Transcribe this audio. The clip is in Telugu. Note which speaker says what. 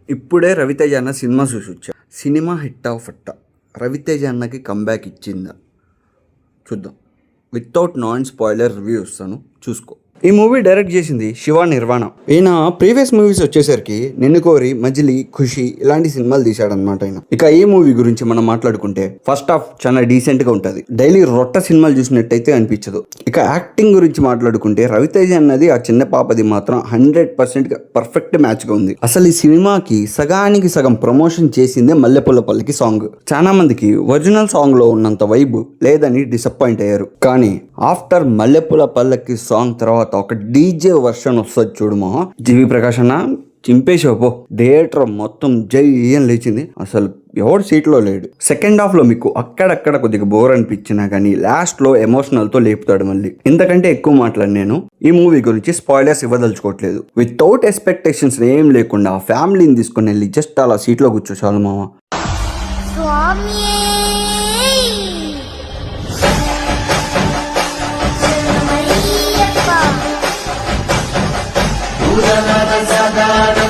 Speaker 1: ఇప్పుడే రవితేజ అన్న సినిమా చూసి వచ్చా. సినిమా హిట్ ఆఫ్ అట్ట. రవితేజ అన్నకి కంబ్యాక్ ఇచ్చిందా చూద్దాం. వితౌట్ నాన్ స్పాయిలర్ రివ్యూ ఇస్తాను, చూసుకో. ఈ మూవీ డైరెక్ట్ చేసింది శివ నిర్వాణ. ఈయన ప్రీవియస్ మూవీస్ వచ్చేసరికి నిన్ను కోరి, మజిలీ, ఖుషి ఇలాంటి సినిమాలు తీశాడనమాట ఆయన. ఇక ఈ మూవీ గురించి మనం మాట్లాడుకుంటే ఫస్ట్ హాఫ్ చాలా డీసెంట్ గా ఉంటది. డైలీ రొట్ట సినిమాలు చూసినట్టయితే అనిపించదు. ఇక యాక్టింగ్ గురించి మాట్లాడుకుంటే రవితేజ అన్నది ఆ చిన్న పాపది మాత్రం 100% పర్ఫెక్ట్ మ్యాచ్ గా ఉంది. అసలు ఈ సినిమాకి సగానికి సగం ప్రమోషన్ చేసిందే మల్లెపూల పల్లకి సాంగ్. చాలా మందికి ఒరిజినల్ సాంగ్ లో ఉన్నంత వైబ్ లేదని డిసప్పాయింట్ అయ్యారు. కానీ ఆఫ్టర్ మల్లెపూల పల్లకి సాంగ్ తర్వాత ఒక డీజే వర్షన్ వస్తుంది చూడుమా, జీవి ప్రకాష్ అన్న చింపేసావు. థియేటర్ మొత్తం జై అని లేచింది. అసలు ఎవరు సీట్లో లేడు. సెకండ్ హాఫ్ లో మీకు అక్కడక్కడ కొద్దిగా బోర్ అనిపించినా కానీ లాస్ట్ లో ఎమోషనల్ తో లేపుతాడు మళ్ళీ. ఇంతకంటే ఎక్కువ మాట్లాడి నేను ఈ మూవీ గురించి స్పాయిలర్స్ ఇవ్వదలుచుకోవట్లేదు. వితౌట్ ఎక్స్పెక్టేషన్స్ ఏం లేకుండా ఫ్యామిలీని తీసుకుని వెళ్ళి జస్ట్ అలా సీట్లో కూర్చో చాలు మామ.
Speaker 2: Sada